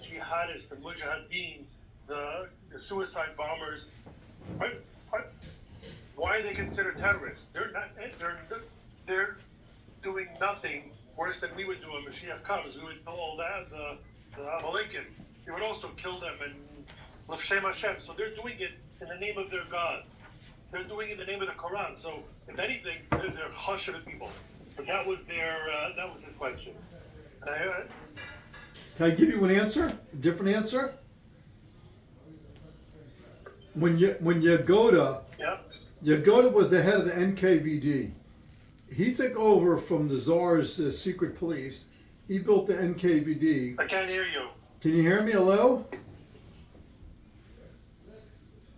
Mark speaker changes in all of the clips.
Speaker 1: jihadists, the mujahideen, the suicide bombers, why are they considered terrorists? They're doing nothing worse than we would do when Mashiach comes. We would kill all that, the Amalekim. We would also kill them and L'Shem Hashem. So they're doing it in the name of their God. They're doing it in the name of the Quran. So if anything, they're chashuv people. But that was his question.
Speaker 2: Can I give you an answer? A different answer? When Yehuda, Yehuda was the head of the NKVD. He took over from the Tsar's secret police. He built the NKVD.
Speaker 1: I can't hear you.
Speaker 2: Can you hear me? Hello?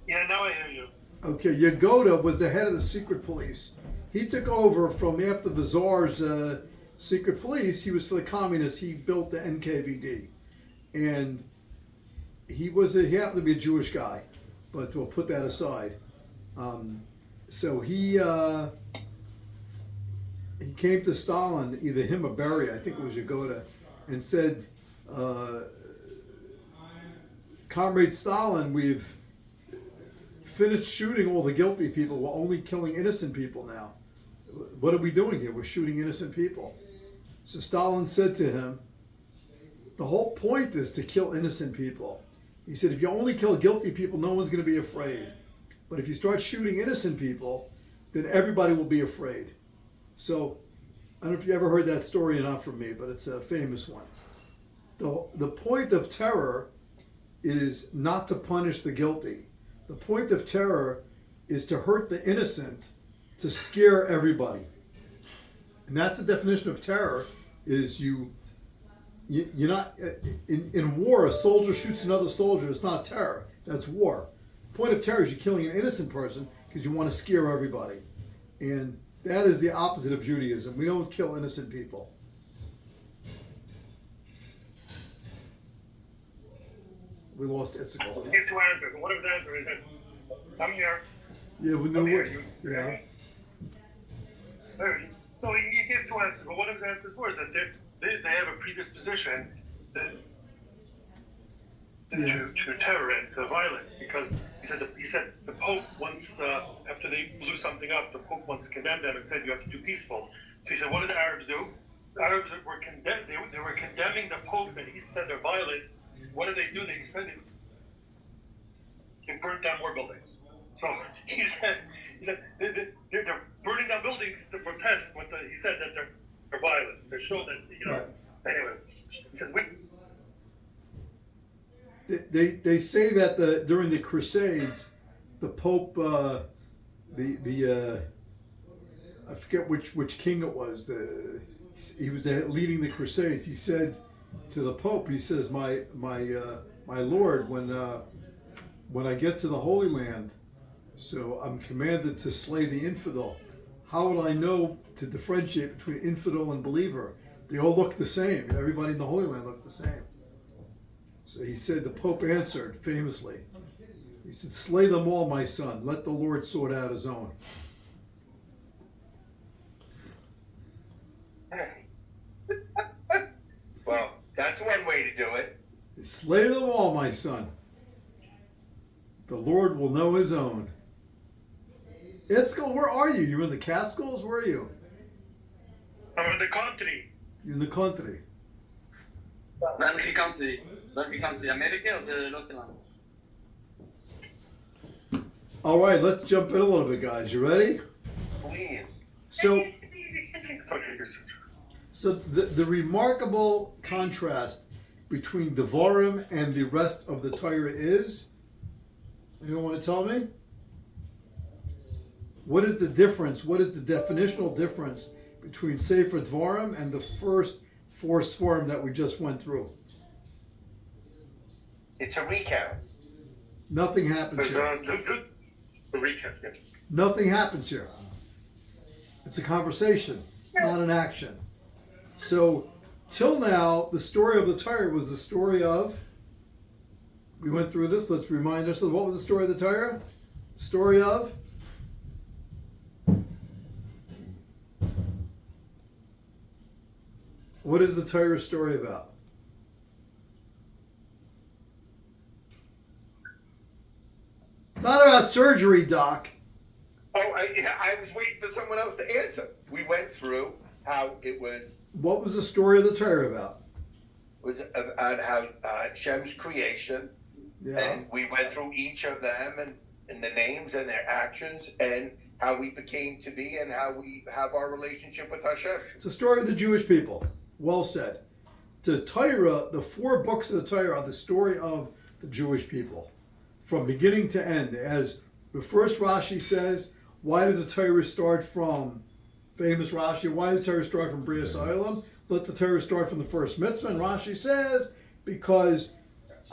Speaker 1: Yeah, now I hear you.
Speaker 2: Okay, Yehuda was the head of the secret police. He took over from after the Tsar's secret police. He was for the communists. He built the NKVD. And he happened to be a Jewish guy, but we'll put that aside. So he came to Stalin, either him or Beria, I think it was Yehuda, and said, Comrade Stalin, we've finished shooting all the guilty people. We're only killing innocent people now. What are we doing here? We're shooting innocent people. So Stalin said to him, the whole point is to kill innocent people. He said, if you only kill guilty people, no one's going to be afraid. But if you start shooting innocent people, then everybody will be afraid. So, I don't know if you ever heard that story or not from me, but it's a famous one. The point of terror is not to punish the guilty. The point of terror is to hurt the innocent, to scare everybody. And that's the definition of terror, is you're not, in war, a soldier shoots another soldier, it's not terror, that's war. The point of terror is you're killing an innocent person because you want to scare everybody. And that is the opposite of Judaism. We don't kill innocent people. We lost Itzical.
Speaker 1: You get two answers. What if the answer is I'm here.
Speaker 2: Yeah, we know what. Yeah.
Speaker 1: So you give two answers, but one of his answers was that they have a predisposition to terror and to violence, because he said the Pope once, after they blew something up, the Pope once condemned them and said you have to do peaceful. So he said, what did the Arabs do? The Arabs were they were condemning the Pope, and he said they're violent. What did they do? They burnt down more buildings. So he said they're burning down buildings to protest, but he said that they're violent. They show that,
Speaker 2: Right.
Speaker 1: Anyways, he says
Speaker 2: They say that during the Crusades, the Pope, I forget which king it was. He was leading the Crusades. He said to the Pope, he says, "My Lord, when I get to the Holy Land, so I'm commanded to slay the infidel. How will I know to differentiate between infidel and believer? They all look the same. Everybody in the Holy Land looked the same." So he said, the Pope answered famously, he said, "Slay them all, my son. Let the Lord sort out his own."
Speaker 3: Well, that's one way to do it.
Speaker 2: Slay them all, my son. The Lord will know his own. Iskal, where are you? You're in the Catskills? Where are you?
Speaker 1: I'm in the country.
Speaker 2: You're in the country.
Speaker 4: Welke country? Welke country? Amerika of Rusland?
Speaker 2: All right, let's jump in a little bit, guys. You ready?
Speaker 3: Please.
Speaker 2: So the remarkable contrast between Devorim and the rest of the Torah is, anyone want to tell me? What is the difference? What is the definitional difference between Sefer Devorim and the first four Sforim that we just went through?
Speaker 3: It's a recount.
Speaker 2: Nothing happens here.
Speaker 1: The recap. Yeah.
Speaker 2: Nothing happens here. It's a conversation. It's not an action. So, till now, the story of the Torah was the story of, we went through this, let's remind ourselves, what was the story of the Torah? Story of? What is the Torah story about? about surgery, Doc.
Speaker 3: Oh, I was waiting for someone else to answer. We went through how it was.
Speaker 2: What was the story of the Torah about?
Speaker 3: Was about how Shem's creation,
Speaker 2: Yeah.
Speaker 3: and we went through each of them and the names and their actions and how we became to be and how we have our relationship with Hashem.
Speaker 2: It's a story of the Jewish people. Well said. The Torah, the 4 books of the Torah are the story of the Jewish people, from beginning to end. As the first Rashi says, why does the Torah start from, famous Rashi, why does the Torah start from Bria Sa'olam? Let the Torah start from the first mitzvah. And Rashi says, because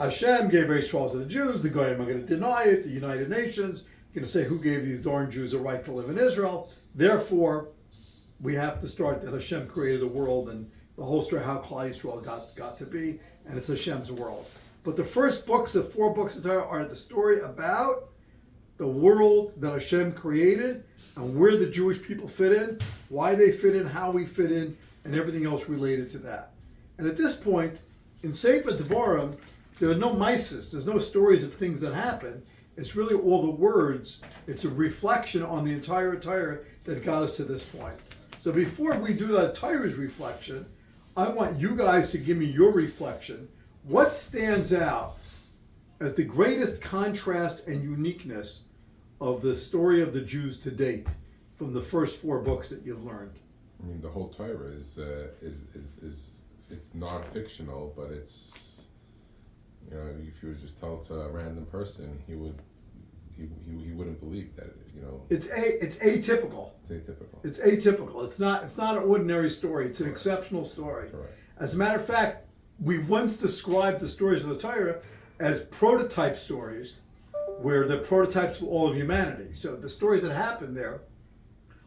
Speaker 2: Hashem gave Israel to the Jews, the Goyim are going to deny it, the United Nations are going to say, who gave these darn Jews a right to live in Israel? Therefore, we have to start that Hashem created the world and the whole story how Klal Yisrael got to be, and it's Hashem's world. But the first books, the 4 books of Torah, are the story about the world that Hashem created and where the Jewish people fit in, why they fit in, how we fit in, and everything else related to that. And at this point, in Sefer Devorim, there are no mises, there's no stories of things that happen. It's really all the words. It's a reflection on the entire Torah that got us to this point. So before we do that Torah's reflection, I want you guys to give me your reflection. What stands out as the greatest contrast and uniqueness of the story of the Jews to date from the first 4 books that you've learned?
Speaker 5: I mean, the whole Torah is it's not fictional, but it's, you know, if you were just told to a random person, he wouldn't believe that, you know.
Speaker 2: It's atypical.
Speaker 5: It's atypical.
Speaker 2: It's atypical. It's not an ordinary story. It's an exceptional story.
Speaker 5: Correct.
Speaker 2: As a matter of fact, we once described the stories of the Torah as prototype stories, where they're prototypes of all of humanity. So the stories that happen there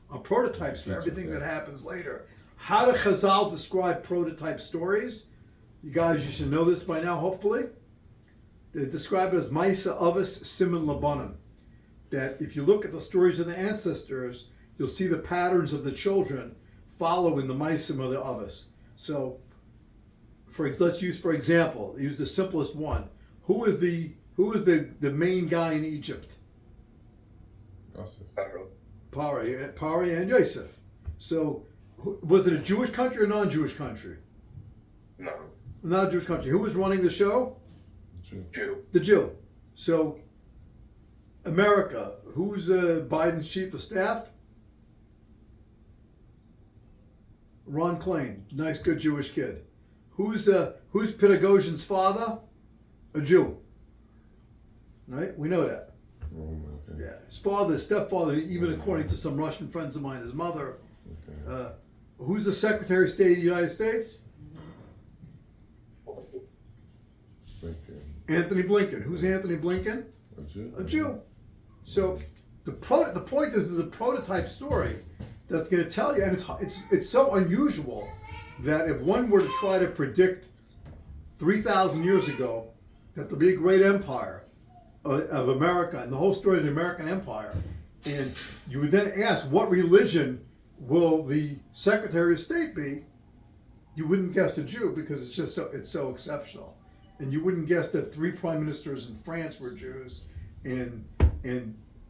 Speaker 2: are prototypes for everything that happens later. How do Chazal describe prototype stories? You guys, you should know this by now, hopefully. They describe it as Maisa Avos Siman Labanim. That if you look at the stories of the ancestors, you'll see the patterns of the children following the Maisim of the Avos. So, let's use, for example, use the simplest one. Who is the main guy in Egypt? Pari and Yosef. So, was it a Jewish country or non-Jewish country?
Speaker 3: No.
Speaker 2: Not a Jewish country. Who was running the show?
Speaker 3: Jew.
Speaker 2: The Jew. So, America. Who's Biden's chief of staff? Ron Klain. Nice, good Jewish kid. Who's Pedagogion's father? A Jew. Right? We know that.
Speaker 5: Okay.
Speaker 2: Yeah. His father, his stepfather, even according to some Russian friends of mine, his mother.
Speaker 5: Okay.
Speaker 2: Who's the Secretary of State of the United States?
Speaker 5: Blinken.
Speaker 2: Anthony Blinken. Who's Anthony Blinken?
Speaker 5: A Jew.
Speaker 2: A Jew. So the point is, there's a prototype story that's going to tell you, and it's so unusual that if one were to try to predict 3,000 years ago that there'll be a great empire of America and the whole story of the American Empire, and you would then ask, what religion will the Secretary of State be? You wouldn't guess a Jew, because it's so exceptional. And you wouldn't guess that 3 prime ministers in France were Jews, and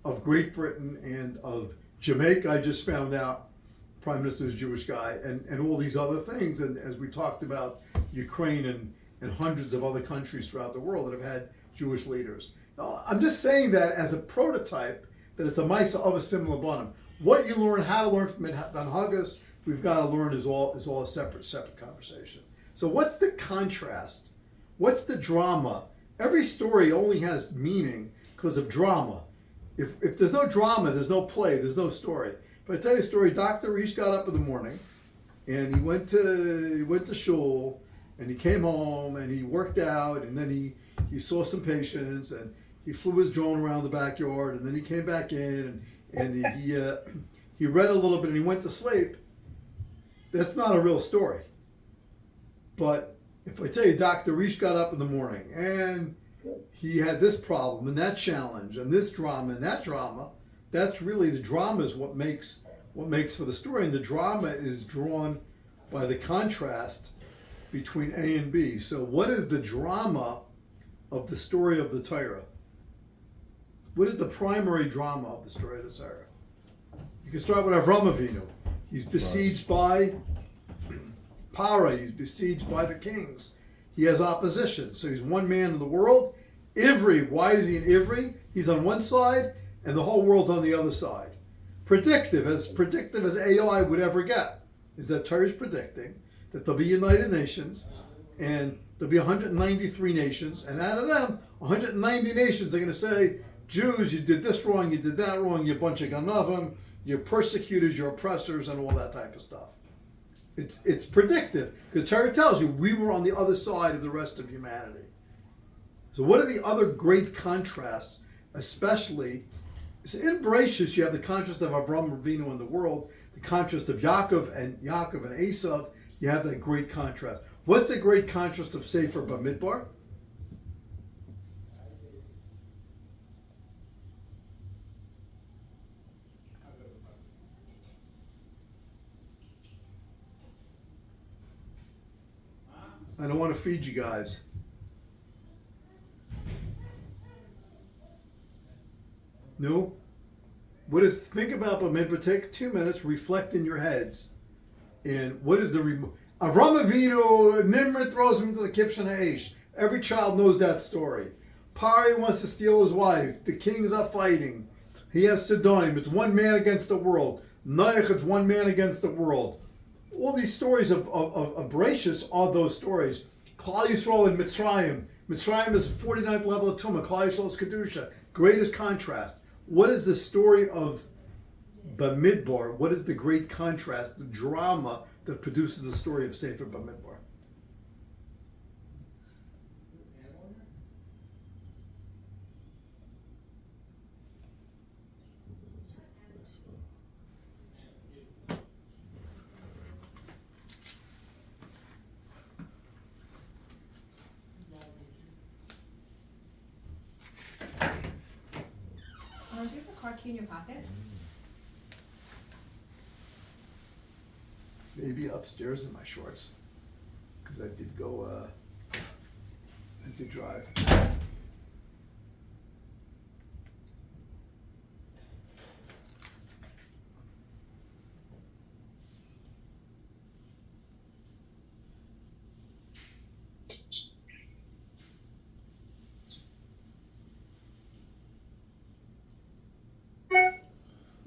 Speaker 2: of Great Britain and of Jamaica, I just found out, prime minister is a Jewish guy, and all these other things. And as we talked about, Ukraine and hundreds of other countries throughout the world that have had Jewish leaders. I'm just saying that as a prototype, that it's a Maisa of a similar Labanim. What you learn, how to learn from it, on Haggis, we've got to learn is all a separate conversation. So what's the contrast? What's the drama? Every story only has meaning because of drama. If there's no drama, there's no play, there's no story. If I tell you a story, Dr. Reish got up in the morning and he went to shul and he came home and he worked out, and then he saw some patients and he flew his drone around the backyard, and then he came back in and he read a little bit and he went to sleep. That's not a real story. But if I tell you Dr. Reish got up in the morning and he had this problem and that challenge and this drama and that drama, that's really, the drama is what makes for the story, and the drama is drawn by the contrast between A and B. So what is the drama of the story of the Torah? What is the primary drama of the story of the Torah? You can start with Avram Avinu. He's besieged by Para. He's besieged by the kings. He has opposition. So he's one man in the world. Ivri, why is he in Ivri? He's on one side and the whole world's on the other side. Predictive as AI would ever get, is that Torah is predicting that there'll be United Nations and there'll be 193 nations, and out of them, 190 nations are going to say, Jews, you did this wrong, you did that wrong, you're a bunch of ganavim, you're persecutors, you're oppressors, and all that type of stuff. It's predictive, because Torah tells you we were on the other side of the rest of humanity. So what are the other great contrasts, especially so in Bereshis, you have the contrast of Avram Avinu in the world, the contrast of Yaakov and Esav. You have that great contrast. What's the great contrast of Sefer Bamidbar? I don't want to feed you guys. No? Think about Bamidbar, take 2 minutes, reflect in your heads. And what is Avram Avinu, Nimrod throws him into the Kibshan Ha'esh. Every child knows that story. Pari wants to steal his wife. The kings are fighting. He has Sodom. It's one man against the world. Noach, it's one man against the world. All these stories of Bereshis are those stories. Klal Yisrael and Mitzrayim. Mitzrayim is the 49th level of Tumah. Klal Yisrael is Kedusha. Greatest contrast. What is the story of Bamidbar? What is the great contrast, the drama that produces the story of Sefer Bamidbar?
Speaker 6: Do you have a car key in your pocket?
Speaker 2: Maybe upstairs in my shorts, because I did drive.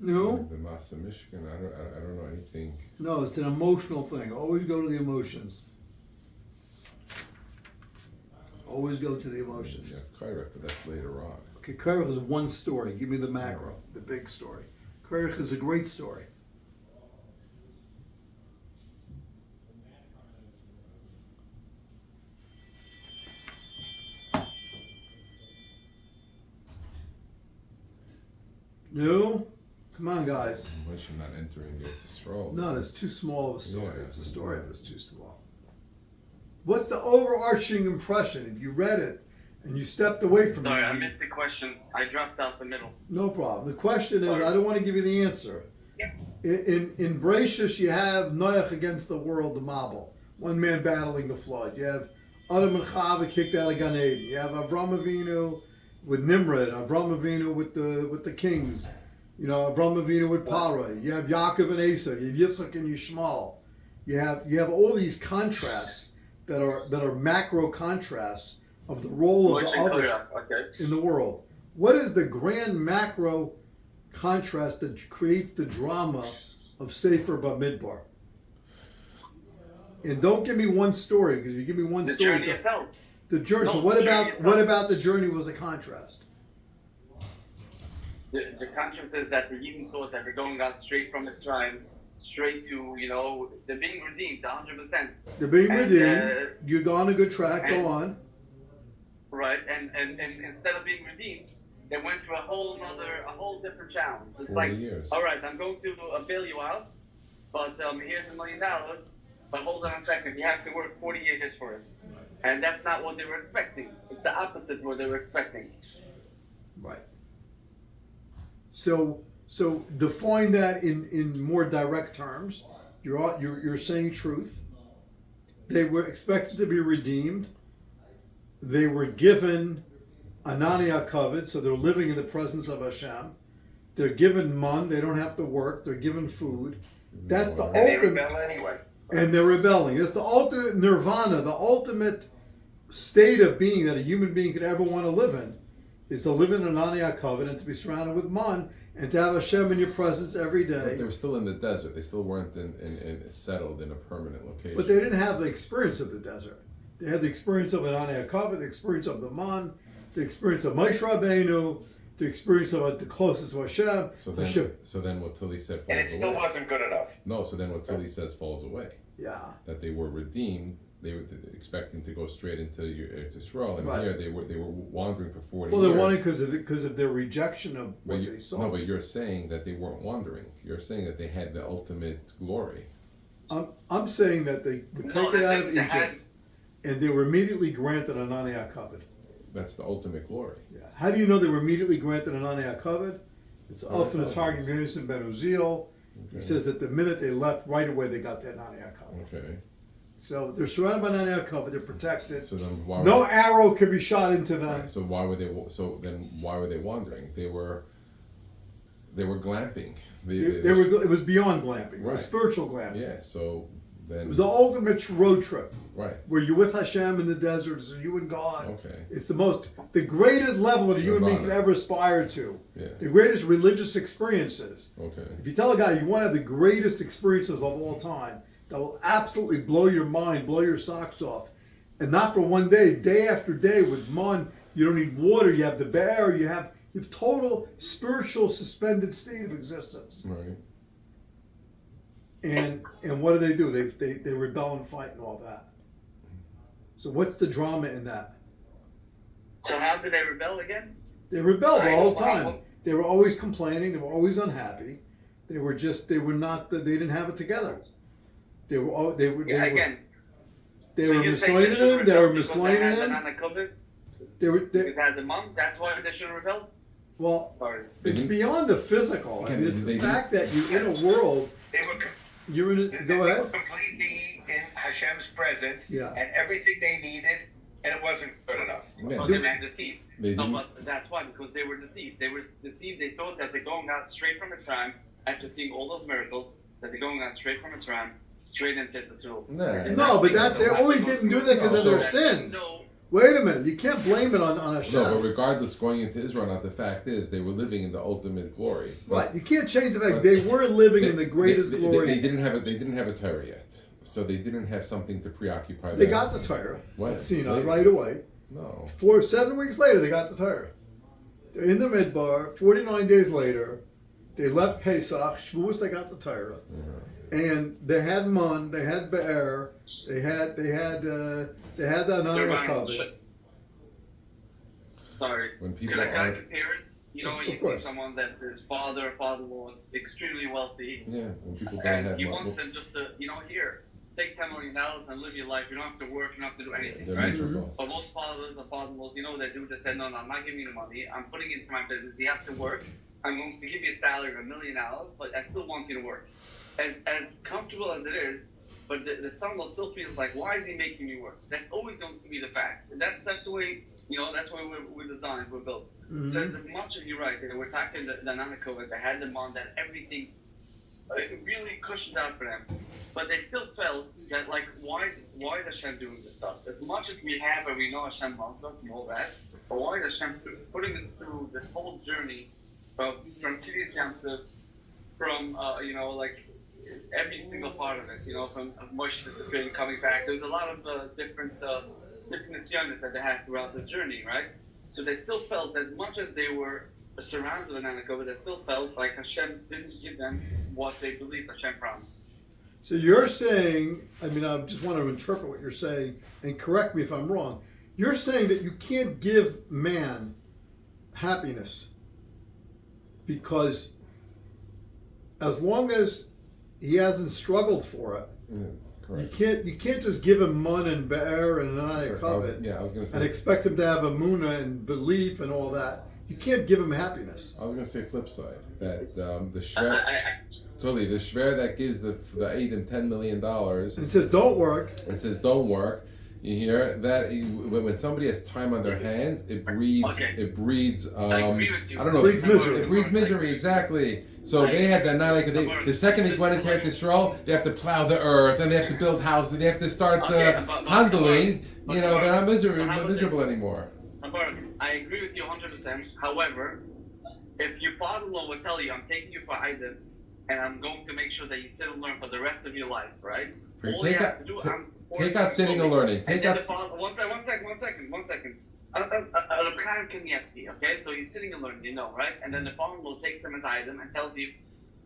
Speaker 2: No?
Speaker 5: The Masa Mishkan, I don't know anything.
Speaker 2: No, it's an emotional thing. Always go to the emotions. Always go to the emotions.
Speaker 5: Yeah, Kairach, but that's later on.
Speaker 2: Okay, Kairach is one story. Give me the macro, the big story. Kairach is a great story. No? Come on, guys.
Speaker 5: Once you're not entering it, it's a stroll.
Speaker 2: No, it's too small of a story.
Speaker 5: Yeah,
Speaker 2: It's a story, but it's too small. What's the overarching impression? If you read it and you stepped away from
Speaker 4: Sorry,
Speaker 2: it.
Speaker 4: I missed the question. I dropped out the middle.
Speaker 2: No problem. The question is, I don't want to give you the answer. In Bereshis, you have Noach against the world, the Mabel. One man battling the flood. You have Adam and Chava kicked out of Gan Eden. You have Avram Avinu with Nimrod. Avram Avinu with the kings. You know, Avram Avinu with Para. You have Yaakov and Esav. You have Yitzchak and Yishmael. You have all these contrasts that are macro contrasts of the role of the others in the world. What is the grand macro contrast that creates the drama of Sefer Bamidbar? And don't give me one story, because if you give me one
Speaker 4: The
Speaker 2: story,
Speaker 4: journey itself.
Speaker 2: the journey.
Speaker 4: No,
Speaker 2: So
Speaker 4: the
Speaker 2: what
Speaker 4: journey
Speaker 2: about
Speaker 4: itself.
Speaker 2: the journey was a contrast?
Speaker 4: The conscience says that the Eden thought that they're going out straight from Mitzrayim, straight to, they're being redeemed 100%.
Speaker 2: They're being
Speaker 4: And,
Speaker 2: redeemed. You're on a good track. Go
Speaker 4: and-
Speaker 2: on.
Speaker 4: Right, and instead of being redeemed, they went through a whole different challenge. It's
Speaker 5: 40
Speaker 4: like,
Speaker 5: years.
Speaker 4: all right, I'm going to bail you out, but here's $1 million, but hold on a second, you have to work 40 years for it. And that's not what they were expecting. It's the opposite of what they were expecting.
Speaker 2: Right. So define that in more direct terms. You're saying truth. They were expected to be redeemed. They were given Anania covered, so they're living in the presence of Hashem. They're given mun, they don't have to work, they're given food. That's the
Speaker 3: And they
Speaker 2: ultimate,
Speaker 3: rebel anyway.
Speaker 2: and they're rebelling. It's the ultimate nirvana, the ultimate state of being that a human being could ever want to live in, is to live in Anania covered and to be surrounded with mun and to have Hashem in your presence every
Speaker 5: But
Speaker 2: day.
Speaker 5: they were still in the desert. They still weren't in settled in a permanent location.
Speaker 2: But they didn't have the experience of the desert. They had the experience of Anania covered, the experience of the man, the experience of Moshe Rabbeinu, the experience of the closest to Hashem.
Speaker 5: So then what Tully said falls
Speaker 3: And it still
Speaker 5: away.
Speaker 3: wasn't good enough.
Speaker 5: No, so then what Tully says falls away.
Speaker 2: Yeah.
Speaker 5: That they were redeemed. They were expecting to go straight into Eretz Yisrael, and
Speaker 2: Right.
Speaker 5: here they were wandering for 40
Speaker 2: Well,
Speaker 5: years.
Speaker 2: they're wanting because of their rejection of
Speaker 5: But
Speaker 2: what
Speaker 5: you-
Speaker 2: they saw.
Speaker 5: No, but you're saying that they weren't wandering. You're saying that they had the ultimate glory.
Speaker 2: I'm saying that they were taken out of Egypt and they were immediately granted Anania covered.
Speaker 5: That's the ultimate glory.
Speaker 2: Yeah. How do you know they were immediately granted Anania covered? It's
Speaker 5: Oh,
Speaker 2: often it's Targum
Speaker 5: okay.
Speaker 2: Yonison Ben Uziel. He says that the minute they left, right away they got their Anania covered.
Speaker 5: Okay.
Speaker 2: So they're surrounded by Anania covered. They're protected.
Speaker 5: So then why?
Speaker 2: No arrow can be shot into them.
Speaker 5: Right, so why were they? So then why were they wandering? They were glamping.
Speaker 2: They were. It was beyond glamping. It
Speaker 5: Right.
Speaker 2: was spiritual glamping.
Speaker 5: Yeah. So then.
Speaker 2: It was the ultimate road trip
Speaker 5: Right.
Speaker 2: where you're with Hashem in the desert. So you and God.
Speaker 5: Okay.
Speaker 2: It's the greatest level that a human being could
Speaker 5: Nirvana.
Speaker 2: ever aspire to.
Speaker 5: Yeah.
Speaker 2: The greatest religious experiences.
Speaker 5: Okay.
Speaker 2: If you tell a guy you want to have the greatest experiences of all time, that will absolutely blow your mind, blow your socks off, and not for one day, day after day with mun. You don't need water. You have the bear. You have total spiritual suspended state of existence.
Speaker 5: Right.
Speaker 2: And what do? They rebel and fight and all that. So what's the drama in that?
Speaker 4: So how did they rebel again?
Speaker 2: They rebelled the whole
Speaker 4: Right.
Speaker 2: time. They were always complaining. They were always unhappy. They were not. They didn't have it together. They were
Speaker 4: Again.
Speaker 2: They
Speaker 4: So
Speaker 2: were
Speaker 4: you're saying
Speaker 2: mislaining
Speaker 4: they
Speaker 2: them. They were
Speaker 4: rebelled because
Speaker 2: mislaining
Speaker 4: had the
Speaker 2: them.
Speaker 4: Nana covered?
Speaker 2: They were.
Speaker 4: Because they had the moms. That's why they should have rebelled.
Speaker 2: Well,
Speaker 4: Sorry.
Speaker 2: it's beyond the physical. I mean, it's the
Speaker 5: They
Speaker 2: fact that you're in a world.
Speaker 3: They were,
Speaker 2: You're in.
Speaker 3: they
Speaker 2: Go
Speaker 3: were
Speaker 2: ahead.
Speaker 3: completely in Hashem's presence
Speaker 2: Yeah.
Speaker 3: and everything they needed, and it wasn't good enough.
Speaker 5: Yeah.
Speaker 4: But they were deceived.
Speaker 5: They
Speaker 4: No,
Speaker 5: didn't-
Speaker 4: but that's why, because they were deceived. They were deceived. They thought that they're going out straight from Mitzrayim after seeing all those miracles. That they're going out straight from Mitzrayim, straight into Yisrael.
Speaker 2: No, but they only didn't do that because of their sins.
Speaker 4: No,
Speaker 2: Wait a minute. You can't blame it on Hashem.
Speaker 5: No, but regardless, going into Israel, not the fact is they were living in the ultimate glory.
Speaker 2: Right. You can't change the fact
Speaker 5: But
Speaker 2: they were living in the greatest
Speaker 5: they
Speaker 2: glory.
Speaker 5: didn't have it. They didn't have a Torah yet, so they didn't have something to preoccupy them.
Speaker 2: They got the Torah.
Speaker 5: What?
Speaker 2: At Sinai
Speaker 5: They-
Speaker 2: right away.
Speaker 5: No.
Speaker 2: 7 weeks later, they got the Torah. They're in the Midbar. 49 days later, they left Pesach. Shavuos, they got the Torah, and they had man, they had be'er, they had the Anania covenant.
Speaker 4: sorry.
Speaker 5: When people
Speaker 4: Can I
Speaker 5: aren't.
Speaker 4: compare it? You know,
Speaker 2: Of
Speaker 4: when you see
Speaker 2: course.
Speaker 4: someone that his father-in-law is extremely wealthy,
Speaker 5: Yeah, when people don't
Speaker 4: and
Speaker 5: have
Speaker 4: he
Speaker 5: money,
Speaker 4: wants them just to, here, take $10 million and live your life. You don't have to work. You don't have to do anything,
Speaker 5: they're
Speaker 4: right?
Speaker 5: miserable.
Speaker 4: But most fathers or father-in-laws, they do. They say, no, I'm not giving you the money. I'm putting it into my business. You have to work. I'm going to give you a salary of $1 million, but I still want you to work. As comfortable as it is, but the son-in-law still feels like, why is he making me work? That's always going to be the fact. And that's the way, that's the way we're designed, we're built. So as much as you're right, we're talking the Nanakova, they had them on that everything really cushioned out for them. But they still felt that, why is Hashem doing this stuff? As much as we have and we know Hashem loves us and all that, but why is Hashem putting us through this whole journey from Kiryas Yamsuf, from, every single part of it, from Moshe disappearing, coming back. There's a lot of different nisyonos that they had throughout this journey, right? So they still felt, as much as they were surrounded with Nanakova, they still felt like Hashem didn't give them what they believed Hashem promised.
Speaker 2: So you're saying, I just want to interpret what you're saying, and correct me if I'm wrong. You're saying that you can't give man happiness because as long as he hasn't struggled for it,
Speaker 5: Correct.
Speaker 2: you can't just give him mun and be'er and Anania covet
Speaker 5: I was going to say.
Speaker 2: and expect him to have amuna and belief and all that. You can't give him happiness.
Speaker 5: I was going to say flip side that the shver, totally the shver that gives the Adam $10 million
Speaker 2: And it says don't work.
Speaker 5: and says don't work, You hear that? When somebody has time on their hands, it breeds.
Speaker 4: Okay.
Speaker 5: It breeds.
Speaker 4: I agree with you.
Speaker 5: I don't know.
Speaker 2: Breeds misery.
Speaker 5: It breeds misery. Exactly. So they had that. Not like the second they went into Eretz Yisrael, they have to plow the earth, and they have to build houses. They have to start handling. You know, they're not miserable anymore.
Speaker 4: I agree with you 100%. However, if your father-in-law would tell you, "I'm taking you for Eidem, and I'm going to make sure that you sit and learn for the rest of your life," right? All you have to do,
Speaker 5: take out sitting and learning. Take out.
Speaker 4: One second. Rabbi Kanievsky, okay? So he's sitting and learning, you know, right? And then the father-in-law takes him as item and tells you,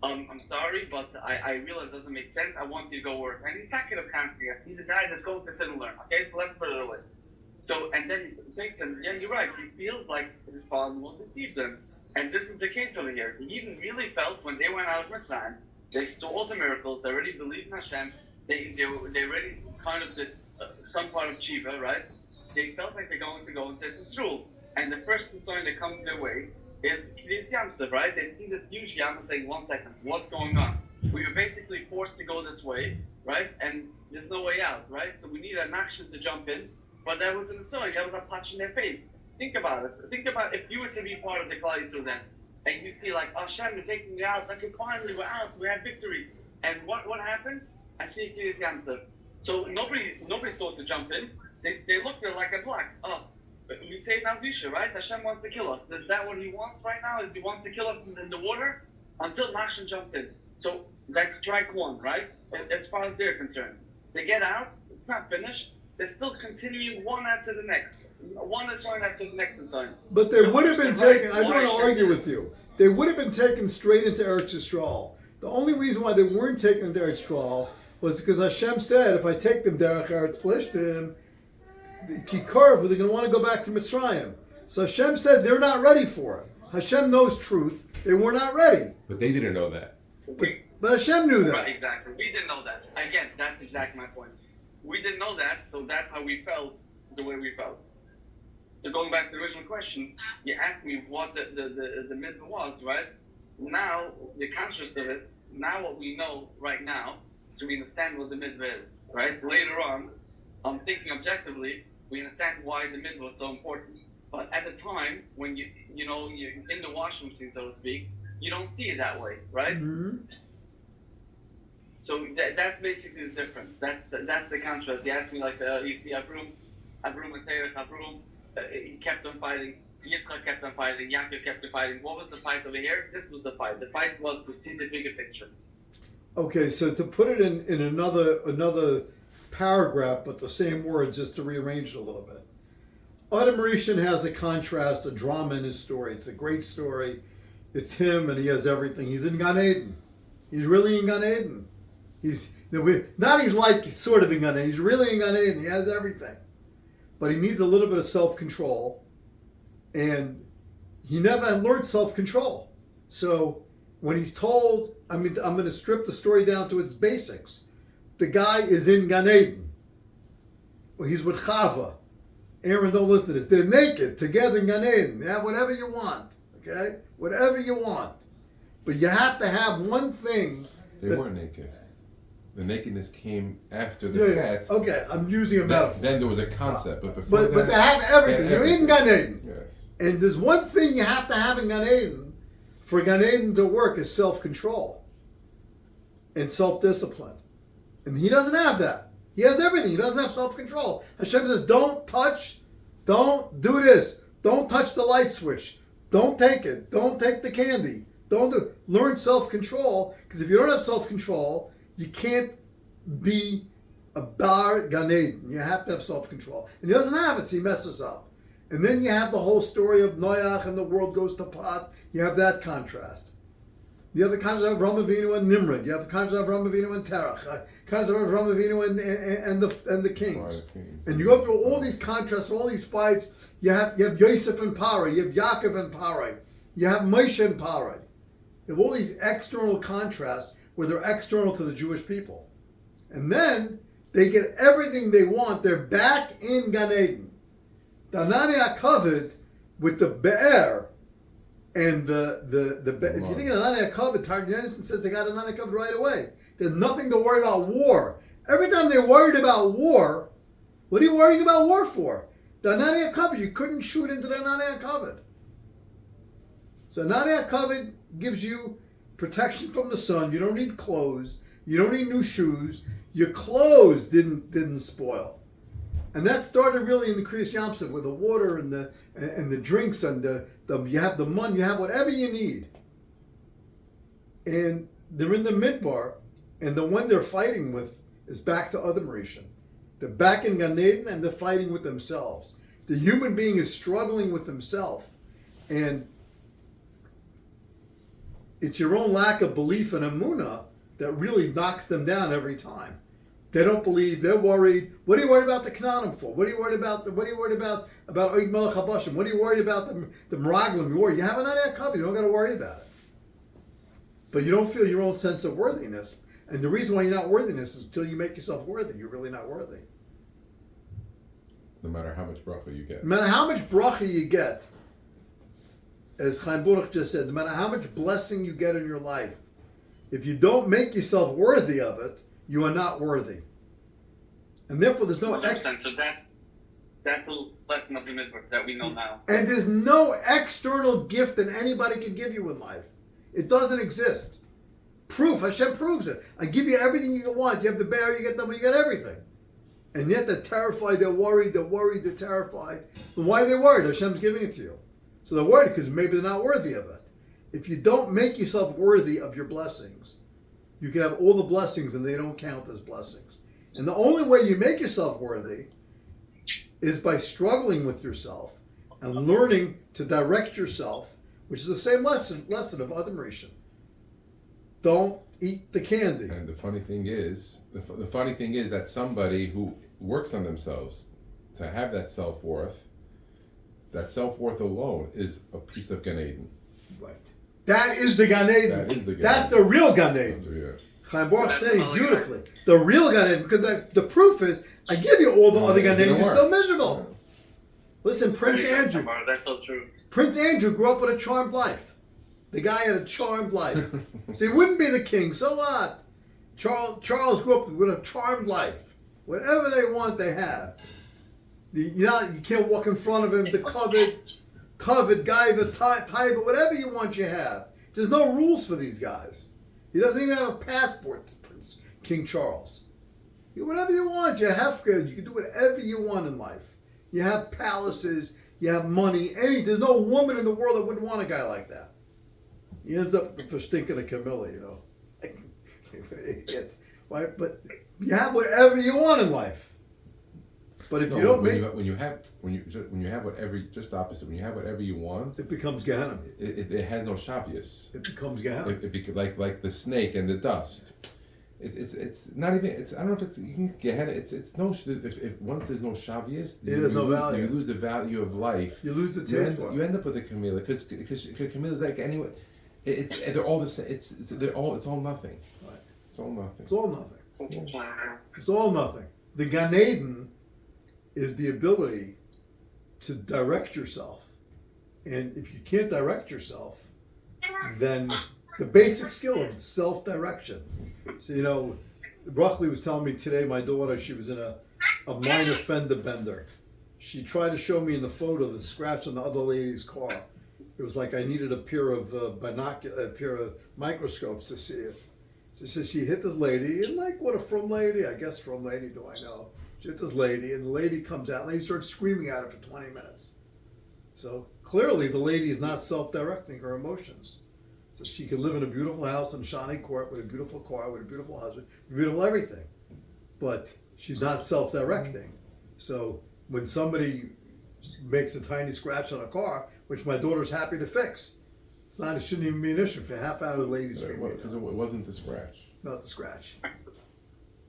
Speaker 4: I'm sorry, but I realize it doesn't make sense. I want you to go work. And he's not going to Kanievsky. He's a guy that's going to sit and learn, okay? So let's put it away. So, and then he thinks, and yeah, you're right. He feels like his father-in-law deceived him. And this is the case over here. He even really felt when they went out of Mitzrayim, they saw all the miracles, they already believed in Hashem, they already kind of did some part of Chiva, right? They felt like they're going to go into Yisroel. And the first concern that comes their way is Kiryas Yamsuf, right? They see this huge Yam and saying, 1 second, what's going on? We were basically forced to go this way, right? And there's no way out, right? So we need an action to jump in. But that wasn't a sign, that was a punch in their face. Think about it. Think about if you were to be part of the Klal Yisrael then, and you see like, oh Hashem, you're taking me out, okay, finally we're out, we have victory. And what happens? I see Kiryas Yamsuf. So nobody thought to jump in. They looked at it like a block. Oh, we saved Navdisha, right? Hashem wants to kill us. Is that what he wants right now? Is he wants to kill us in the water? Until Hashem jumped in. So that's strike one, right? As far as they're concerned. They get out, it's not finished. They're still continuing one after the next. One assigned after the next assigned.
Speaker 2: But they would have been taken, I don't want to argue with you. They would have been taken straight into Eretz Yisrael. The only reason why they weren't taken into Eretz Yisrael was because Hashem said, if I take them Derech Eretz Plishtim, the Kikarv, they're going to want to go back to Mitzrayim. So Hashem said they're not ready for it. Hashem knows truth. They were not ready.
Speaker 5: But they didn't know that.
Speaker 2: But Hashem knew that.
Speaker 4: Right, exactly. We didn't know that. Again, that's exactly my point. We didn't know that, so that's how we felt the way we felt. So going back to the original question, you asked me what the mitzvah was, right? Now, the conscious of it, now what we know right now, so we understand what the mitzvah is, right? Later on, I'm thinking objectively, we understand why the mitzvah was so important. But at the time, when you're in the washing machine, so to speak, you don't see it that way, right?
Speaker 2: Mm-hmm.
Speaker 4: So that's basically the difference. That's the contrast. You asked me like, you see Avrum and Terech, Avrum, he kept on fighting. Yitzchak kept on fighting. Yaakov kept on fighting. What was the fight over here? This was the fight. The fight was to see the bigger picture.
Speaker 2: Okay, so to put it in another paragraph, but the same words, just to rearrange it a little bit. Adam Rishon has a contrast, a drama in his story. It's a great story. It's him, and he has everything. He's in Gan Eden. He's really in Gan Eden. He's like sort of in Gan Eden. He's really in Gan Eden. He has everything. But he needs a little bit of self-control. And he never learned self-control. So when he's told, I'm going to strip the story down to its basics. The guy is in Gan Eden. Well, he's with Chava. Aaron, don't listen to this. They're naked together in Gan Eden. You have whatever you want. Okay? Whatever you want. But you have to have one thing.
Speaker 5: They weren't naked. The nakedness came after the fact.
Speaker 2: Okay, I'm using a metaphor.
Speaker 5: Then there was a concept, but before that,
Speaker 2: but they have everything. You're in Gan Eden.
Speaker 5: Yes.
Speaker 2: And there's one thing you have to have in Gan Eden for Gan Eden to work is self-control and self-discipline. And he doesn't have that. He has everything. He doesn't have self-control. Hashem says, don't touch, don't do this, don't touch the light switch, don't take it, don't take the candy, don't do it. Learn self-control, because if you don't have self-control, you can't be a bar Gan Eden. You have to have self-control. And he doesn't have it, so he messes up. And then you have the whole story of Noach and the world goes to pot. You have that contrast. You have the contrast of Avraham Avinu and Nimrod. You have the contrast of Avraham Avinu and Terach. Contrast of Avraham Avinu and the kings. And you go through all these contrasts, all these fights. You have Yosef and Parai. You have Yaakov and Parai. You have Moshe and Parai. You have all these external contrasts where they're external to the Jewish people. And then they get everything they want. They're back in Gan Eden. The Anani HaKavod with the Be'er and the if you think of Anani HaKavod, Targum Yennison says they got Anani HaKavod right away. There's nothing to worry about war. Every time they're worried about war, What are you worrying about war for? The Anania covered. You couldn't shoot into the Anania covered. So Anania covered gives you protection from the sun. You don't need clothes. You don't need new shoes. Your clothes didn't spoil. And that started really in the Kriyas Yamsuf with the water and the drinks and you have the money, you have whatever you need. And they're in the Midbar, and the one they're fighting with is back to Adam Rishon. They're back in Gan Eden and they're fighting with themselves. The human being is struggling with himself. And it's your own lack of belief in Emunah that really knocks them down every time. They don't believe. They're worried. What are you worried about the Canaanim for? What are you worried about? What are you worried about Oig Melech HaBashim? What are you worried about the Meraglim? You have an Aniyah covered. You don't got to worry about it. But you don't feel your own sense of worthiness. And the reason why you're not worthiness is until you make yourself worthy. You're really not worthy.
Speaker 5: No matter how much bracha you get.
Speaker 2: No matter how much bracha you get, as Chaim Baruch just said, no matter how much blessing you get in your life, if you don't make yourself worthy of it, you are not worthy. And therefore there's no...
Speaker 4: 100%. So that's a lesson of the Midbar that we know now.
Speaker 2: And there's no external gift that anybody can give you in life. It doesn't exist. Proof, Hashem proves it. I give you everything you want. You have the bear, you get the money, you get everything. And yet they're terrified, they're worried, they're terrified. Why are they worried? Hashem's giving it to you. So they're worried because maybe they're not worthy of it. If you don't make yourself worthy of your blessings, you can have all the blessings and they don't count as blessings. And the only way you make yourself worthy is by struggling with yourself and learning to direct yourself, which is the same lesson of Adam Rishon. Don't eat the candy.
Speaker 5: And the funny thing is that somebody who works on themselves to have that self-worth alone is a piece of Gan Eden.
Speaker 2: Right. That is the Gan Eden.
Speaker 5: That is the Gan
Speaker 2: That's
Speaker 5: Eden.
Speaker 2: the real Gan Eden. Chaim Baruch saying beautifully. The real Gan Eden, because the proof is, I give you all the other Gan Eden, you're still miserable. Listen, Prince Andrew.
Speaker 4: That's so true.
Speaker 2: Prince Andrew grew up with a charmed life. The guy had a charmed life. So he wouldn't be the king. So what? Charles grew up with a charmed life. Whatever they want, they have. You can't walk in front of him. The covet guy, the tiger, whatever you want, you have. There's no rules for these guys. He doesn't even have a passport, Prince King Charles. Whatever you want, you have good. You can do whatever you want in life. You have palaces, you have money. There's no woman in the world that wouldn't want a guy like that. He ends up for stinking a Camilla, Idiot. Right? But you have whatever you want in life. But if you don't
Speaker 5: when you have whatever, just the opposite. When you have whatever you want,
Speaker 2: it becomes Gehenna.
Speaker 5: It has no shavius.
Speaker 2: It becomes Gehenna.
Speaker 5: Like the snake and the dust. It's not even. I don't know if it's you can Gehenna. It's no. If once there's no shavius,
Speaker 2: it has no value.
Speaker 5: You lose the value of life.
Speaker 2: You lose the taste for it.
Speaker 5: You end up with a Camilla because Camilla's like anyway. They're all the same. It's all nothing.
Speaker 2: Right.
Speaker 5: It's all nothing.
Speaker 2: It's all nothing. It's all nothing. The Gan Eden is the ability to direct yourself. And if you can't direct yourself, then the basic skill of self-direction. So, Ruchli was telling me today, my daughter, she was in a minor fender bender. She tried to show me in the photo the scratch on the other lady's car. It was like I needed a pair of microscopes to see it. So she says she hit this lady, and like, what a from lady, I guess from lady do I know. She hit this lady, and the lady comes out, and the lady starts screaming at her for 20 minutes. So clearly the lady is not self-directing her emotions. So she could live in a beautiful house in Shani Court with a beautiful car, with a beautiful husband, beautiful everything. But she's not self-directing. So when somebody makes a tiny scratch on a car, which my daughter's happy to fix, it shouldn't even be an issue for a half hour the lady's screaming.
Speaker 5: Because it wasn't the scratch.
Speaker 2: Not the scratch.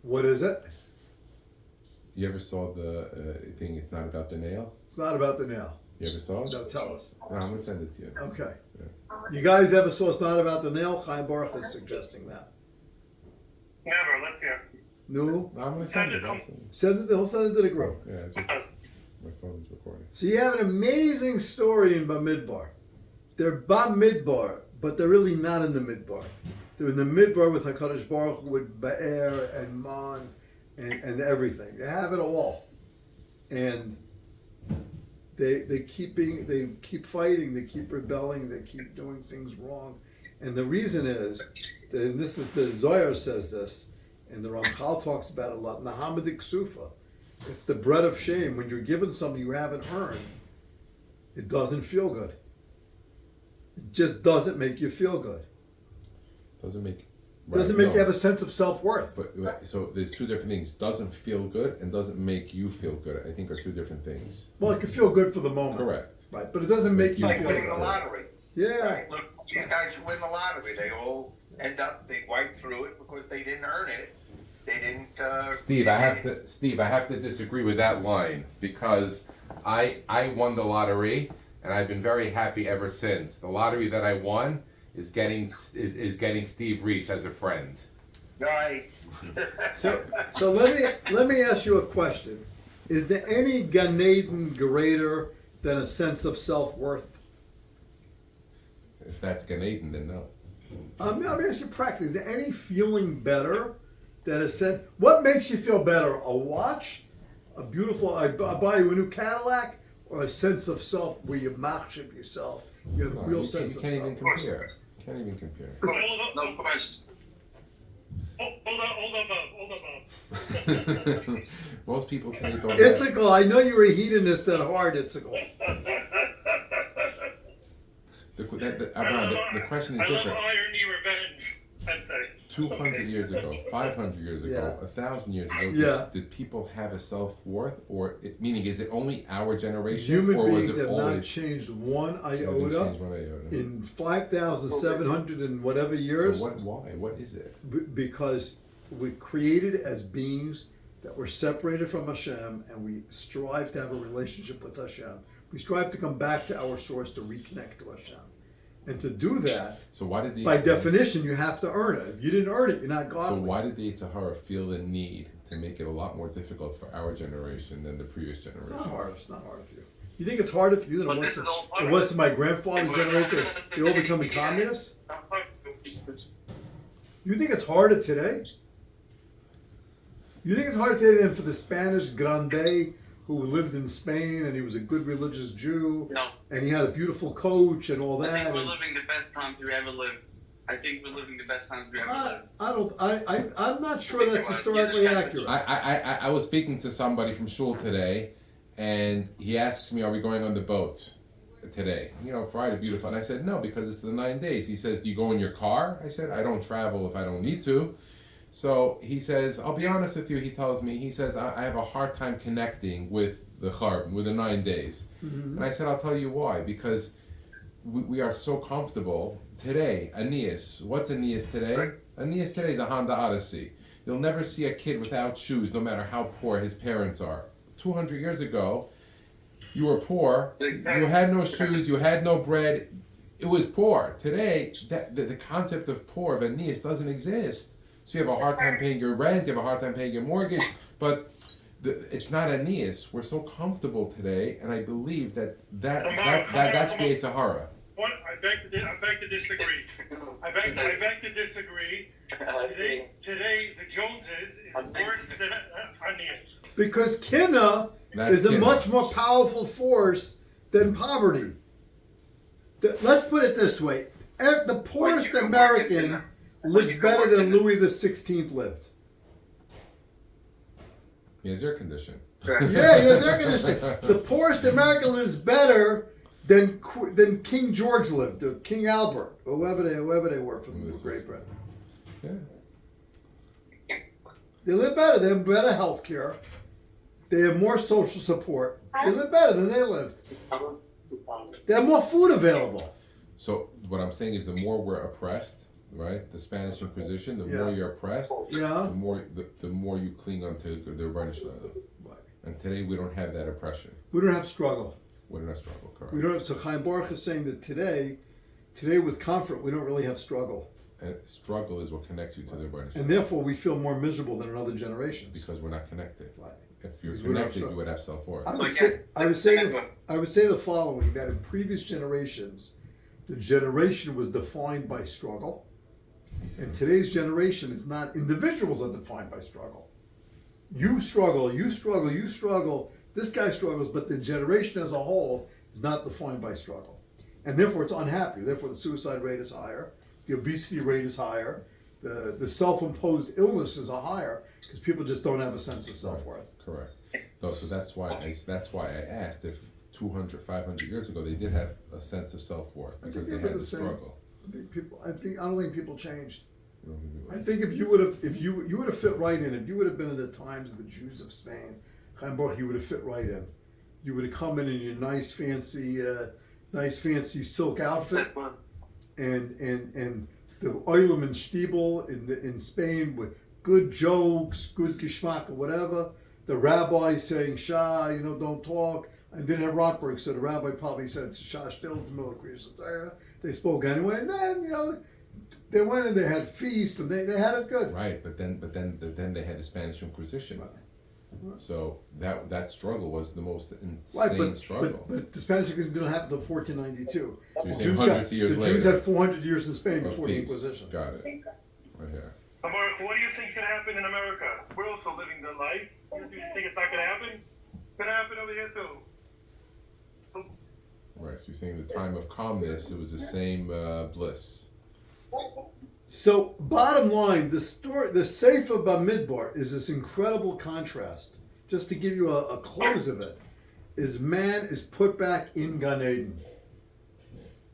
Speaker 2: What is it?
Speaker 5: You ever saw the thing, it's not about the nail?
Speaker 2: It's not about the nail.
Speaker 5: You ever saw it?
Speaker 2: No, tell us.
Speaker 5: No, I'm going to send it to you.
Speaker 2: Okay.
Speaker 5: Yeah.
Speaker 2: You guys ever saw It's Not About the Nail? Chaim Baruch is suggesting that.
Speaker 1: Never. Let's hear.
Speaker 2: No?
Speaker 5: No, I'm going to send it.
Speaker 2: He'll send it to the group.
Speaker 5: Yeah, just my phone's recording.
Speaker 2: So you have an amazing story in Bamidbar. They're Bamidbar, but they're really not in the Midbar. They're in the Midbar with HaKadosh Baruch Hu, with Be'er and Man and everything. They have it all. and they keep fighting, they keep rebelling, they keep doing things wrong, and the reason is, and this is the Zohar says this, and the Ramchal talks about it a lot. Nahamadik Sufa, it's the bread of shame. When you're given something you haven't earned, it doesn't feel good. It just doesn't make you feel good.
Speaker 5: Doesn't make
Speaker 2: You have a sense of self-worth.
Speaker 5: But so there's two different things. Doesn't feel good and doesn't make you feel good. I think are two different things.
Speaker 2: Well, it can feel good for the moment.
Speaker 5: Correct.
Speaker 2: Right, but it doesn't make you
Speaker 3: Like
Speaker 2: feel
Speaker 3: winning the
Speaker 2: good.
Speaker 3: lottery.
Speaker 2: Yeah.
Speaker 3: Right? Look, these guys who win the lottery, they all end up, they wipe through it because they didn't earn it. They didn't.
Speaker 5: Steve, I have to disagree with that line because I won the lottery and I've been very happy ever since. The lottery that I won is getting Steve Reich as a friend.
Speaker 3: Right.
Speaker 2: So let me ask you a question. Is there any Gan Eden greater than a sense of self-worth?
Speaker 5: If that's Gan Eden, then no.
Speaker 2: Let me ask you practically. Is there any feeling better than a sense? What makes you feel better? A watch? A beautiful, I buy you a new Cadillac? Or a sense of self where you machship yourself? You have a real sense of
Speaker 5: can't
Speaker 2: self.
Speaker 5: even compare. Can't even compare.
Speaker 4: No question.
Speaker 1: Hold up, Bob.
Speaker 5: Most people can't don't.
Speaker 2: Itzical, I know you're a hedonist at heart, Itzical.
Speaker 5: The question is
Speaker 1: I love
Speaker 5: different.
Speaker 1: irony, revenge, and sex.
Speaker 5: 200 years ago, 500 years ago,
Speaker 2: Yeah.
Speaker 5: 1,000 years ago,
Speaker 2: Yeah.
Speaker 5: did people have a self-worth? Meaning, is it only our generation?
Speaker 2: Human
Speaker 5: or was
Speaker 2: beings
Speaker 5: it
Speaker 2: have
Speaker 5: always,
Speaker 2: not changed one
Speaker 5: It hasn't
Speaker 2: iota
Speaker 5: changed one iota.
Speaker 2: in 5,700 and whatever years.
Speaker 5: So why? What is it?
Speaker 2: Because we created as beings that were separated from Hashem, and we strive to have a relationship with Hashem. We strive to come back to our source to reconnect to Hashem. And to do that,
Speaker 5: So why did the
Speaker 2: by definition, you have to earn it. If you didn't earn it, you're not
Speaker 5: So
Speaker 2: godly.
Speaker 5: why did the Sahara feel the need to make it a lot more difficult for our generation than the previous
Speaker 2: It's
Speaker 5: generation?
Speaker 2: not hard. It's not hard for you. You think it's harder for you than
Speaker 4: But
Speaker 2: it was
Speaker 4: this
Speaker 2: to,
Speaker 4: is all part
Speaker 2: it
Speaker 4: of
Speaker 2: was
Speaker 4: it.
Speaker 2: to my grandfather's generation? They all becoming communists? You think it's harder today? You think it's harder today than for the Spanish grande who lived in Spain and he was a good religious Jew
Speaker 4: No.
Speaker 2: and he had a beautiful coach and all
Speaker 4: I
Speaker 2: that?
Speaker 4: think we're
Speaker 2: and-
Speaker 4: living the best times we ever lived.
Speaker 2: I'm not sure that's historically accurate.
Speaker 5: I was speaking to somebody from shul today, and he asks me, "Are we going on the boat today? Friday, beautiful." And I said, "No, because it's the 9 days." He says, "Do you go in your car?" I said, "I don't travel if I don't need to." So he says, "I'll be honest with you." He tells me, he says, "I have a hard time connecting with the Charbon, with the 9 days."
Speaker 2: Mm-hmm.
Speaker 5: And I said, "I'll tell you why. Because we are so comfortable today." Aeneas, what's Aeneas today? Aeneas today is a Honda Odyssey. You'll never see a kid without shoes, no matter how poor his parents are. 200 years ago, you were poor. You had no shoes. You had no bread. It was poor. Today, the concept of poor, of Aeneas, doesn't exist. So you have a hard time paying your rent. You have a hard time paying your mortgage. But it's not Aeneas. We're so comfortable today, and I believe that's the Yetzer Hara.
Speaker 1: What? I beg to disagree. I beg to disagree. Today, the Joneses is worse than Aeneas.
Speaker 2: Because Kinna is a much more powerful force than poverty. Let's put it this way. The poorest American lives better than Louis XVI lived.
Speaker 5: He has air conditioning.
Speaker 2: Yeah, he has air conditioning. The poorest American lives better than King George lived, or King Albert, or whoever they were from Great Britain.
Speaker 5: Yeah.
Speaker 2: They live better. They have better health care. They have more social support. They live better than they lived. They have more food available.
Speaker 5: So what I'm saying is, the more we're oppressed, right? The Spanish Inquisition. The more you're oppressed,
Speaker 2: Yeah.
Speaker 5: the more you cling onto the Rebbeinu.
Speaker 2: Right.
Speaker 5: And today we don't have that oppression.
Speaker 2: We don't have struggle.
Speaker 5: We don't have struggle. Correct.
Speaker 2: We don't have, so Chaim Baruch is saying that today with comfort, we don't really have struggle.
Speaker 5: And struggle is what connects you to the Rebbeinu.
Speaker 2: And therefore we feel more miserable than in other generations.
Speaker 5: Because we're not connected.
Speaker 2: Right.
Speaker 5: If you're
Speaker 2: Because we don't have
Speaker 5: connected,
Speaker 2: struggle.
Speaker 5: you would have self-worth.
Speaker 2: I would say the following, that in previous generations, the generation was defined by struggle. And today's generation is not, individuals are defined by struggle. You struggle. This guy struggles, but the generation as a whole is not defined by struggle. And therefore it's unhappy. Therefore the suicide rate is higher, the obesity rate is higher, the self-imposed illnesses are higher because people just don't have a sense of self-worth.
Speaker 5: Correct. No, so that's why I asked if 200, 500 years ago they did have a sense of self-worth because they had to struggle.
Speaker 2: I don't think people changed.
Speaker 5: You know, people-
Speaker 2: I think if you would have fit right in, if you would have been in the times of the Jews of Spain, Chaim Baruch, you would have fit right in. You would have come in your nice fancy silk outfit, and the Oilam and Stiebel in Spain with good jokes, good geschmack or whatever. The rabbi saying Shah, don't talk. And didn't have Rotberg, so the rabbi probably said Shah still to military. They spoke anyway, and then they went and they had feasts and they had it good.
Speaker 5: Right, but then they had the Spanish Inquisition.
Speaker 2: Right.
Speaker 5: So that struggle was the most insane struggle.
Speaker 2: But the Spanish Inquisition didn't happen until 1492.
Speaker 5: So you're
Speaker 2: The
Speaker 5: saying hundreds of years
Speaker 2: the Jews
Speaker 5: later
Speaker 2: had 400 years in Spain
Speaker 5: of
Speaker 2: before the
Speaker 5: peace.
Speaker 2: Inquisition.
Speaker 5: Got it. Right here.
Speaker 1: America, what do you think's gonna happen in America? We're also living the life. Do you think it's not gonna happen? It's gonna happen over here too.
Speaker 5: Right, so you're saying the time of calmness, it was the same bliss.
Speaker 2: So, bottom line, the Sefer Bamidbar is this incredible contrast. Just to give you a close of it, is man is put back in Gan Eden.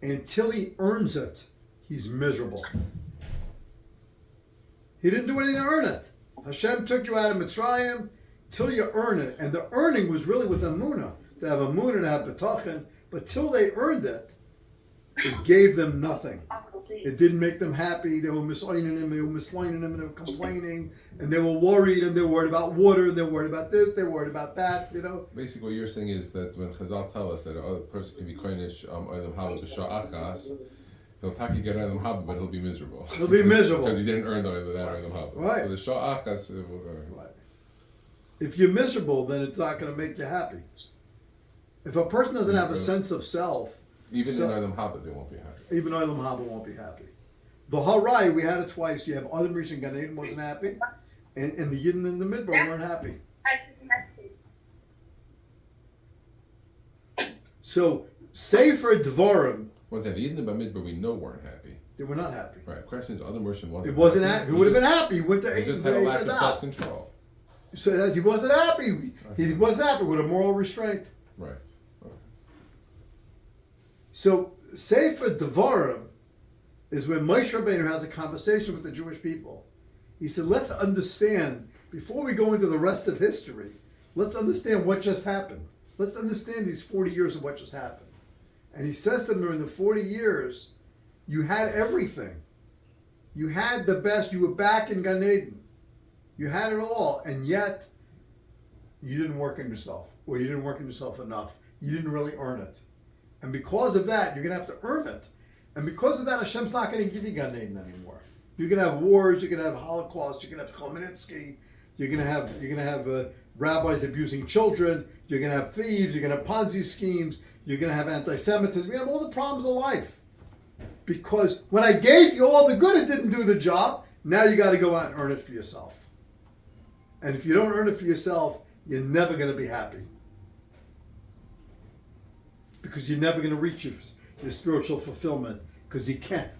Speaker 2: Until he earns it, he's miserable. He didn't do anything to earn it. Hashem took you out of Mitzrayim till you earn it. And the earning was really with Amunah. To have Amunah, to have B'tachin. But till they earned it, it gave them nothing. It didn't make them happy. They were mislining him, and they were complaining, and they were worried, and they were worried about water, and they were worried about this, they were worried about that,
Speaker 5: Basically, what you're saying is that when Chazal tell us that a person can be koinish olam haba b'shah achas, he'll taki get olam haba, but he'll be miserable.
Speaker 2: He'll be miserable.
Speaker 5: Because he didn't earn that olam haba.
Speaker 2: Right.
Speaker 5: So the shah achas.
Speaker 2: Right. If you're miserable, then it's not going to make you happy. If a person doesn't have a sense of self,
Speaker 5: even in olam haba, they won't be happy.
Speaker 2: Even Olam Haba won't be happy. The Harai, we had it twice. You have Adam Rishon Gan Eden wasn't happy, and the Yidden in the Midbar weren't happy. So, Sefer Devorim,
Speaker 5: One thing, the Yidden Bamidbar we know weren't happy.
Speaker 2: they were not happy.
Speaker 5: Right. Question is, other Mershon wasn't.
Speaker 2: It wasn't happy. He would have been happy. He went to
Speaker 5: He just had a lack of
Speaker 2: Eichad.
Speaker 5: self-control.
Speaker 2: So that he wasn't happy. He wasn't happy with a moral restraint.
Speaker 5: Right.
Speaker 2: So Sefer Devarim is when Moshe Rabbeinu has a conversation with the Jewish people. He said, let's understand, before we go into the rest of history, let's understand what just happened. Let's understand these 40 years of what just happened. And he says to them, during the 40 years, you had everything. You had the best. You were back in Gan Eden. You had it all, and yet you didn't work on yourself, or you didn't work on yourself enough. You didn't really earn it. And because of that, you're going to have to earn it. And because of that, Hashem's not going to give you Gan Eden anymore. You're going to have wars, you're going to have Holocaust, you're going to have Chmielnicki, you're going to have rabbis abusing children, you're going to have thieves, you're going to have Ponzi schemes, you're going to have anti-Semitism, you're going to have all the problems of life. Because when I gave you all the good, it didn't do the job. Now you got to go out and earn it for yourself. And if you don't earn it for yourself, you're never going to be happy. Because you're never going to reach your spiritual fulfillment. Because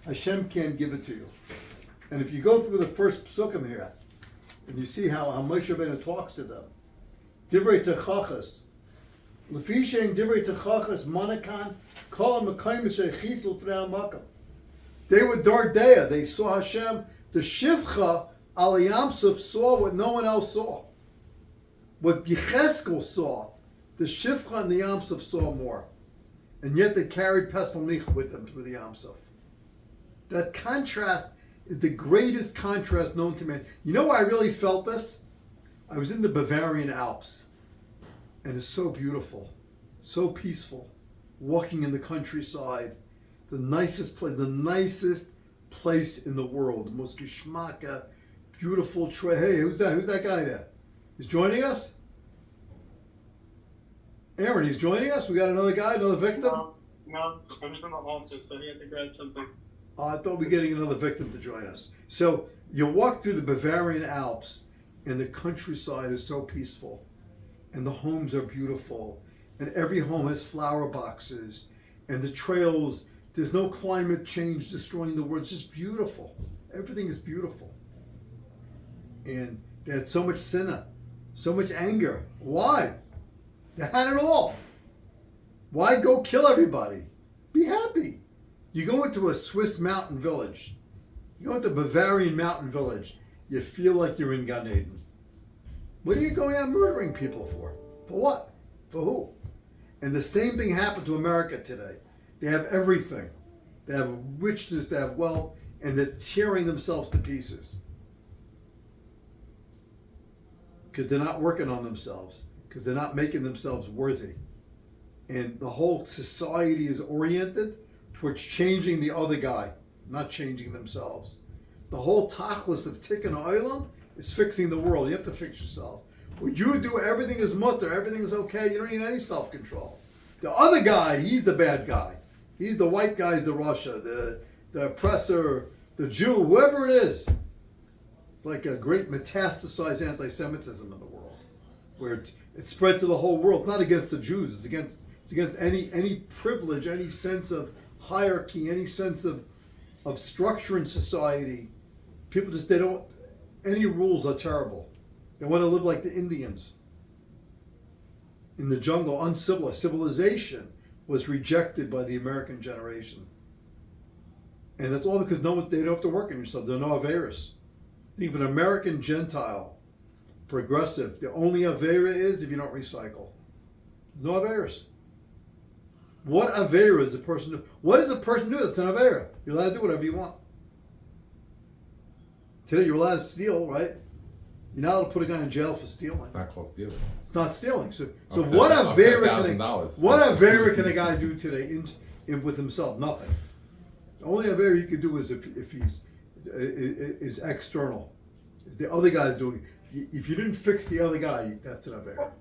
Speaker 2: Hashem can't give it to you. And if you go through the first psukim here, and you see how Moshe Rabbeinu talks to them, Divrei Techachas, Lefi shein Divrei Techachas Manakan, Kol HaMekayim Sheichis L'Fnei HaMakom. They were Dardea. They saw Hashem. The Shivcha Al Yamsuf saw what no one else saw. What Yecheskel saw, the Shivcha and the Yamsuf saw more. And yet they carried Pestel Mich with them through the Yamsuf. That contrast is the greatest contrast known to man. You know why I really felt this? I was in the Bavarian Alps. And it's so beautiful, so peaceful. Walking in the countryside, the nicest place in the world, the most geschmacka, beautiful tray. Hey, who's that? Who's that guy there? He's joining us? Aaron, he's joining us? We got another guy, another victim?
Speaker 1: No, I'm just in the office, so he had to grab something.
Speaker 2: I thought we were getting another victim to join us. So you walk through the Bavarian Alps, and the countryside is so peaceful. and the homes are beautiful, and every home has flower boxes, and the trails, there's no climate change destroying the world. It's just beautiful. Everything is beautiful. And they had so much sinner, so much anger. Why? They had it all. Why go kill everybody? Be happy. You go into a Swiss mountain village, you go into a Bavarian mountain village, you feel like you're in Gan Eden. What are you going out murdering people for? For what? For who? And the same thing happened to America today. They have everything. They have richness, they have wealth, and they're tearing themselves to pieces. Because they're not working on themselves. Because they're not making themselves worthy. And the whole society is oriented towards changing the other guy, not changing themselves. The whole tachlis of tikkun olam is fixing the world. You have to fix yourself. Would you do everything is mutter, everything is okay, you don't need any self-control. The other guy, he's the bad guy. He's the white guy's the Russia, the oppressor, the Jew, whoever it is. It's like a great metastasized anti-Semitism in the world, where it spread to the whole world. It's not against the Jews, it's against any privilege, any sense of hierarchy, any sense of structure in society. People just, any rules are terrible. They want to live like the Indians in the jungle, uncivilized. Civilization was rejected by the American generation. And that's all because they don't have to work on yourself. There are no Averas. Even American Gentile, progressive, the only Avera is if you don't recycle. There's no Averas. What Avera does a person do? What does a person do that's an Avera? You're allowed to do whatever you want. Today you're allowed to steal, right? You're not allowed to put a guy in jail for stealing.
Speaker 5: It's not called stealing.
Speaker 2: It's not stealing. So
Speaker 5: Up to
Speaker 2: what Avera
Speaker 5: $1,000.
Speaker 2: can a guy do today with himself? Nothing. The only Avera you can do is if he's is external. Is the other guy's doing it. If you didn't fix the other guy, that's an Avera.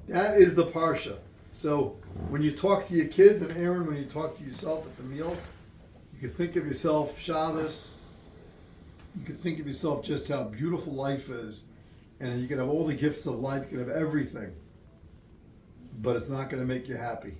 Speaker 2: That is the Parsha. So when you talk to your kids, and Aaron, when you talk to yourself at the meal, you can think of yourself Shabbos. You can think of yourself just how beautiful life is. And you can have all the gifts of life, you can have everything. But it's not going to make you happy.